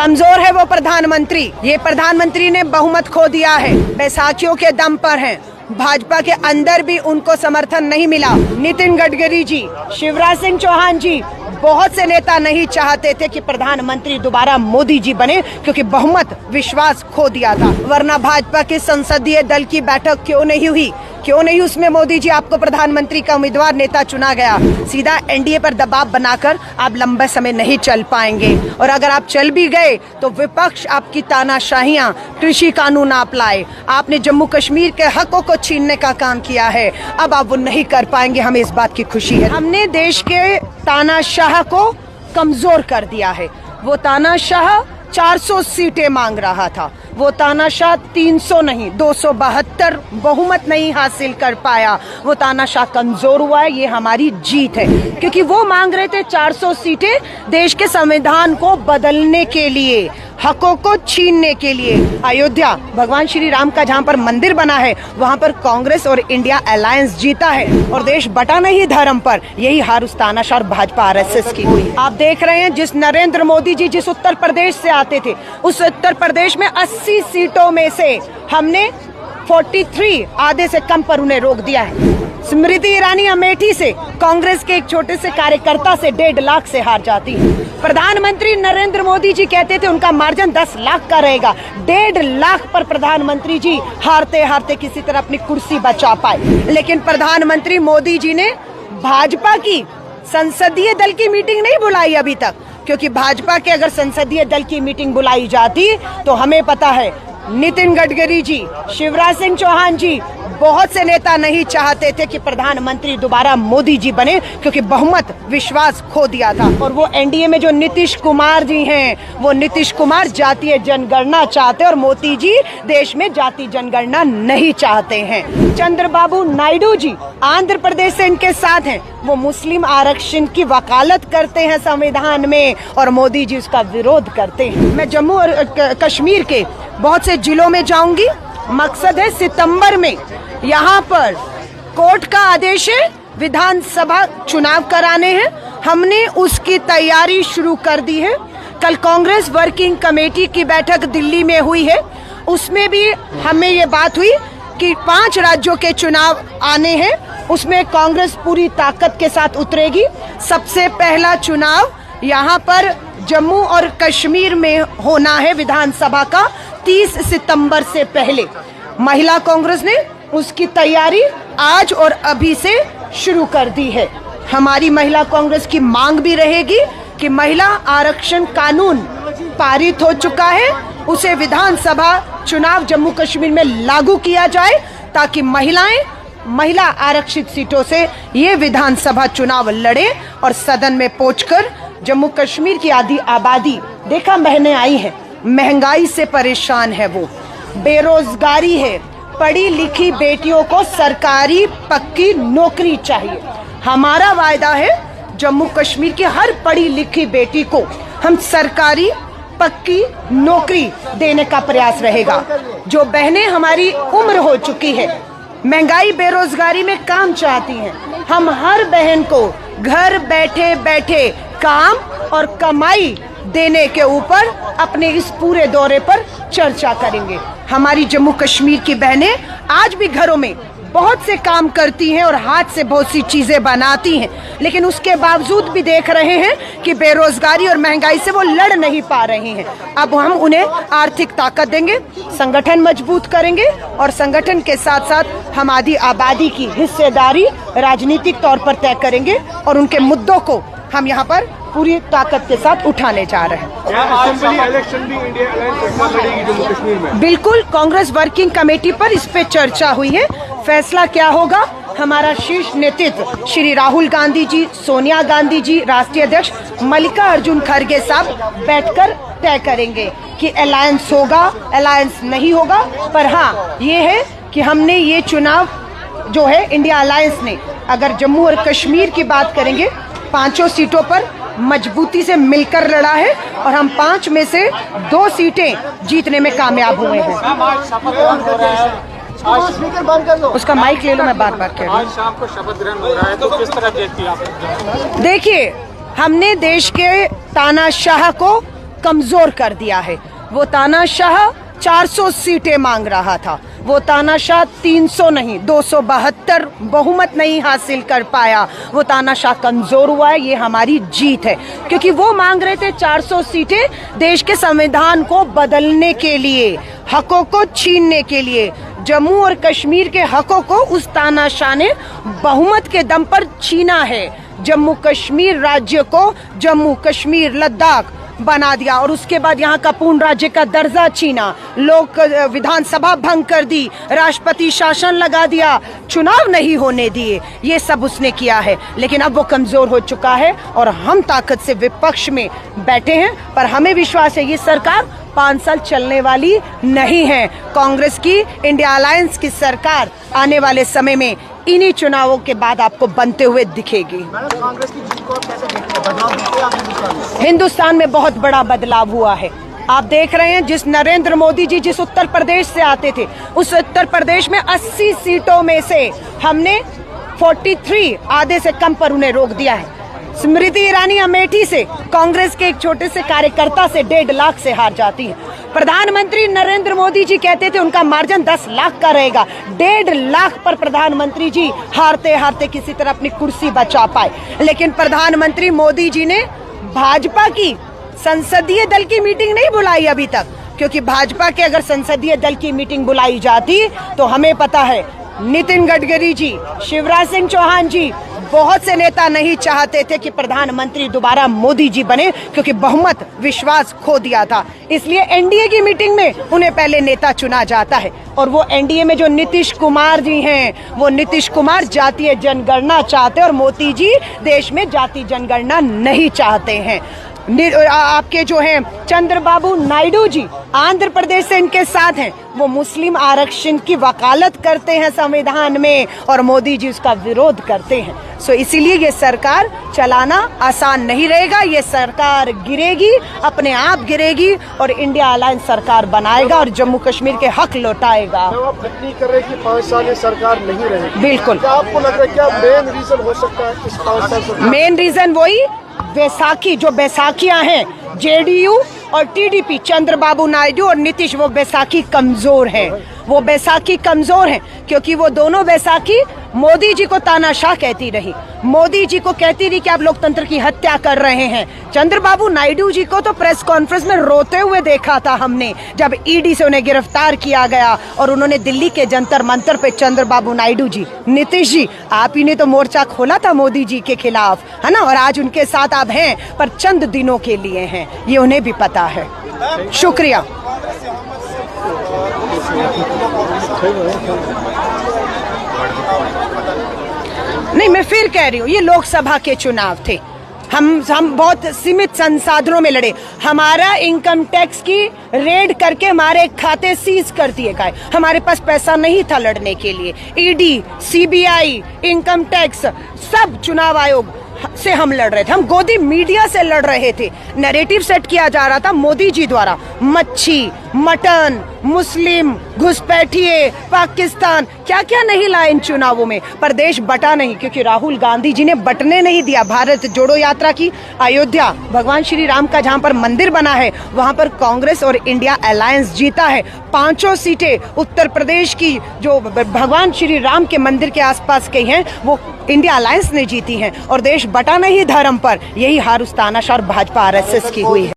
कमजोर है वो प्रधानमंत्री। ये प्रधानमंत्री ने बहुमत खो दिया है, बैसाखियों के दम पर है। भाजपा के अंदर भी उनको समर्थन नहीं मिला। नितिन गडकरी जी, शिवराज सिंह चौहान जी, बहुत से नेता नहीं चाहते थे कि प्रधानमंत्री दोबारा मोदी जी बने, क्योंकि बहुमत विश्वास खो दिया था। वरना भाजपा के संसदीय दल की बैठक क्यों नहीं हुई? क्यों नहीं उसमें मोदी जी आपको प्रधानमंत्री का उम्मीदवार नेता चुना गया? सीधा एनडीए पर दबाव बनाकर आप लंबे समय नहीं चल पाएंगे, और अगर आप चल भी गए तो विपक्ष आपकी तानाशाहियां, कृषि कानून आप लाए, आपने जम्मू कश्मीर के हकों को छीनने का काम किया है, अब आप वो नहीं कर पाएंगे। हमें इस बात की खुशी है। हमने देश के तानाशाह को कमजोर कर दिया है। वो तानाशाह 400 सीटें मांग रहा था, वो तानाशाह 300 नहीं 272 बहुमत नहीं हासिल कर पाया। वो तानाशाह कमजोर हुआ है, ये हमारी जीत है, क्योंकि वो मांग रहे थे 400 सीटें देश के संविधान को बदलने के लिए, हकों को छीनने के लिए। अयोध्या भगवान श्री राम का जहाँ पर मंदिर बना है, वहाँ पर कांग्रेस और इंडिया अलायंस जीता है, और देश बटा नहीं धर्म पर। यही हार उस तानाशाह और भाजपा आरएसएस की हुई। आप देख रहे हैं, जिस नरेंद्र मोदी जी जिस उत्तर प्रदेश से आते थे, उस उत्तर प्रदेश में 80 सीटों में से हमने 43 आधे से कम पर उन्हें रोक दिया है। स्मृति ईरानी अमेठी से कांग्रेस के एक छोटे से कार्यकर्ता से 1.5 लाख से हार जाती है। प्रधानमंत्री नरेंद्र मोदी जी कहते थे उनका मार्जिन 10 लाख का रहेगा, 1.5 लाख पर प्रधानमंत्री जी हारते हारते किसी तरह अपनी कुर्सी बचा पाए। लेकिन प्रधानमंत्री मोदी जी ने भाजपा की संसदीय दल की मीटिंग नहीं बुलाई अभी तक, क्योंकि भाजपा के अगर संसदीय दल की मीटिंग बुलाई जाती तो हमें पता है नितिन गडकरी जी, शिवराज सिंह चौहान जी, बहुत से नेता नहीं चाहते थे कि प्रधानमंत्री दोबारा मोदी जी बने, क्योंकि बहुमत विश्वास खो दिया था। और वो एनडीए में जो नीतीश कुमार जी हैं, वो नीतीश कुमार जातीय जनगणना चाहते हैं, और मोदी जी देश में जातीय जनगणना नहीं चाहते हैं। चंद्रबाबू नायडू जी आंध्र प्रदेश से इनके साथ हैं, वो मुस्लिम आरक्षण की वकालत करते हैं संविधान में, और मोदी जी उसका विरोध करते हैं। मैं जम्मू और कश्मीर के बहुत से जिलों में जाऊंगी। मकसद है सितंबर में यहाँ पर कोर्ट का आदेश है, विधानसभा चुनाव कराने हैं। हमने उसकी तैयारी शुरू कर दी है। कल कांग्रेस वर्किंग कमेटी की बैठक दिल्ली में हुई है, उसमें भी हमें ये बात हुई कि 5 राज्यों के चुनाव आने हैं, उसमें कांग्रेस पूरी ताकत के साथ उतरेगी। सबसे पहला चुनाव यहाँ पर जम्मू और कश्मीर में होना है विधानसभा का, 30 सितंबर से पहले। महिला कांग्रेस ने उसकी तैयारी आज और अभी से शुरू कर दी है। हमारी महिला कांग्रेस की मांग भी रहेगी कि महिला आरक्षण कानून पारित हो चुका है, उसे विधानसभा चुनाव जम्मू कश्मीर में लागू किया जाए, ताकि महिला आरक्षित सीटों से ये विधानसभा चुनाव लड़े और सदन में पहुंचकर जम्मू कश्मीर की आधी आबादी, देखा बहनें आई हैं, महंगाई से परेशान है, वो बेरोजगारी है, पढ़ी लिखी बेटियों को सरकारी पक्की नौकरी चाहिए। हमारा वायदा है जम्मू कश्मीर की हर पढ़ी लिखी बेटी को हम सरकारी पक्की नौकरी देने का प्रयास रहेगा। जो बहनें हमारी उम्र हो चुकी है, महंगाई बेरोजगारी में काम चाहती हैं, हम हर बहन को घर बैठे बैठे काम और कमाई देने के ऊपर अपने इस पूरे दौरे पर चर्चा करेंगे। हमारी जम्मू कश्मीर की बहनें आज भी घरों में बहुत से काम करती हैं और हाथ से बहुत सी चीजें बनाती हैं, लेकिन उसके बावजूद भी देख रहे हैं कि बेरोजगारी और महंगाई से वो लड़ नहीं पा रही हैं। अब हम उन्हें आर्थिक ताकत देंगे, संगठन मजबूत करेंगे, और संगठन के साथ साथ हम आधी आबादी की हिस्सेदारी राजनीतिक तौर पर तय करेंगे, और उनके मुद्दों को हम यहाँ पर पूरी ताकत के साथ उठाने जा रहे हैं। इलेक्शन भी इंडिया अलायंस लड़ेगी जम्मू कश्मीर में। बिल्कुल, कांग्रेस वर्किंग कमेटी पर इस पे चर्चा हुई है। फैसला क्या होगा, हमारा शीर्ष नेतृत्व श्री राहुल गांधी जी, सोनिया गांधी जी, राष्ट्रीय अध्यक्ष मल्लिकार्जुन खड़गे साहब बैठकर तय करेंगे कि अलायंस होगा, अलायंस नहीं होगा। पर हाँ, ये है कि हमने ये चुनाव जो है इंडिया अलायंस ने, अगर जम्मू और कश्मीर की बात करेंगे, 5 सीटों पर मजबूती से मिलकर लड़ा है, और हम 5 में से 2 सीटें जीतने में कामयाब हुए हैं। उसका माइक ले लो, मैं बात कह रही हूँ। आज शाम को शपथ ग्रहण हो रहा है, तो किस तरह देखती हैं आप? देखिए, हमने देश के तानाशाह को कमजोर कर दिया है। वो तानाशाह 400 सीटें मांग रहा था, वो तानाशाह 300 नहीं 272 बहुमत नहीं हासिल कर पाया। वो तानाशाह कमजोर हुआ है, ये हमारी जीत है, क्योंकि वो मांग रहे थे 400 सीटें देश के संविधान को बदलने के लिए, हकों को छीनने के लिए। जम्मू और कश्मीर के हकों को उस तानाशाह ने बहुमत के दम पर छीना है। जम्मू कश्मीर राज्य को जम्मू कश्मीर लद्दाख बना दिया और उसके बाद यहाँ का पूर्ण राज्य का दर्जा छीना, लोक विधानसभा भंग कर दी, राष्ट्रपति शासन लगा दिया, चुनाव नहीं होने दिए। ये सब उसने किया है, लेकिन अब वो कमजोर हो चुका है और हम ताकत से विपक्ष में बैठे हैं। पर हमें विश्वास है ये सरकार 5 साल चलने वाली नहीं है। कांग्रेस की इंडिया अलायंस की सरकार आने वाले समय में इन्हीं चुनावों के बाद आपको बनते हुए दिखेगी। कांग्रेस की जीत को आप कैसे देखते हैं? बदलाव दिखते हैं आप हिंदुस्तान में बहुत बड़ा बदलाव हुआ है। आप देख रहे हैं, जिस नरेंद्र मोदी जी जिस उत्तर प्रदेश से आते थे, उस उत्तर प्रदेश में 80 सीटों में से हमने 43 आधे से कम पर उन्हें रोक दिया है। स्मृति ईरानी अमेठी से कांग्रेस के एक छोटे से कार्यकर्ता से 1.5 लाख से हार जाती है। प्रधानमंत्री नरेंद्र मोदी जी कहते थे उनका मार्जिन 10 लाख का रहेगा, 1.5 लाख पर प्रधानमंत्री जी हारते हारते किसी तरह अपनी कुर्सी बचा पाए। लेकिन प्रधानमंत्री मोदी जी ने भाजपा की संसदीय दल की मीटिंग नहीं बुलाई अभी तक, क्योंकि भाजपा के अगर संसदीय दल की मीटिंग बुलाई जाती तो हमें पता है नितिन गडकरी जी, शिवराज सिंह चौहान जी, बहुत से नेता नहीं चाहते थे कि प्रधानमंत्री दोबारा मोदी जी बने, क्योंकि बहुमत विश्वास खो दिया था। इसलिए एनडीए की मीटिंग में उन्हें पहले नेता चुना जाता है और वो एनडीए में जो नीतीश कुमार जी हैं, वो नीतीश कुमार जातीय जनगणना चाहते हैं और मोदी जी देश में जातीय जनगणना नहीं चाहते हैं। आपके जो हैं चंद्रबाबू नायडू जी आंध्र प्रदेश से इनके साथ हैं, वो मुस्लिम आरक्षण की वकालत करते हैं संविधान में और मोदी जी उसका विरोध करते हैं। सो इसीलिए ये सरकार चलाना आसान नहीं रहेगा। ये सरकार गिरेगी, अपने आप गिरेगी और इंडिया अलायंस सरकार बनाएगा और जम्मू कश्मीर के हक लौटाएगा। आप नहीं कर रहे कि 5 साल ये सरकार नहीं रहेगी? बिल्कुल। क्या आपको लग रहा है क्या मेन रीजन हो सकता है इस 5 साल से? मेन रीजन वही बैसाखी, जो बैसाखियां हैं जेडीयू और टीडीपी, चंद्रबाबू नायडू और नीतीश, वो बैसाखी कमजोर हैं। वो बैसाखी कमजोर हैं क्योंकि वो दोनों बैसाखी मोदी जी को तानाशाह कहती रही, मोदी जी को कहती रही कि आप लोकतंत्र की हत्या कर रहे हैं। चंद्रबाबू नायडू जी को तो प्रेस कॉन्फ्रेंस में रोते हुए देखा था हमने, जब ईडी से उन्हें गिरफ्तार किया गया और उन्होंने दिल्ली के जंतर मंतर पे चंद्रबाबू नायडू जी, नीतीश जी, आप ही ने तो मोर्चा खोला था मोदी जी के खिलाफ, है ना, और आज उनके साथ आप हैं पर चंद दिनों के लिए हैं, ये उन्हें भी पता है। शुक्रिया। नहीं, मैं फिर कह रही हूँ, ये लोकसभा के चुनाव थे, हम बहुत सीमित संसाधनों में लड़े। हमारा इनकम टैक्स की रेड करके हमारे खाते सीज कर दिए गए, हमारे पास पैसा नहीं था लड़ने के लिए। ईडी, सीबीआई, इनकम टैक्स, सब चुनाव आयोग से हम लड़ रहे थे, हम गोदी मीडिया से लड़ रहे थे। नैरेटिव सेट किया जा रहा था मोदी जी द्वारा, मच्छी, मटन, मुस्लिम, घुसपैठिए, पाकिस्तान, क्या क्या नहीं लाए इन चुनावों में, पर देश बटा नहीं, क्योंकि राहुल गांधी जी ने बटने नहीं दिया। भारत जोड़ो यात्रा की, अयोध्या भगवान श्री राम का जहां पर मंदिर बना है वहां पर कांग्रेस और इंडिया अलायंस जीता है। 5 सीटें उत्तर प्रदेश की जो भगवान श्री राम के मंदिर के आसपास की हैं वो इंडिया अलायंस ने जीती हैं और देश बटा नहीं धर्म पर। यही हार उस तानाशाह और भाजपा आरएसएस की हुई है।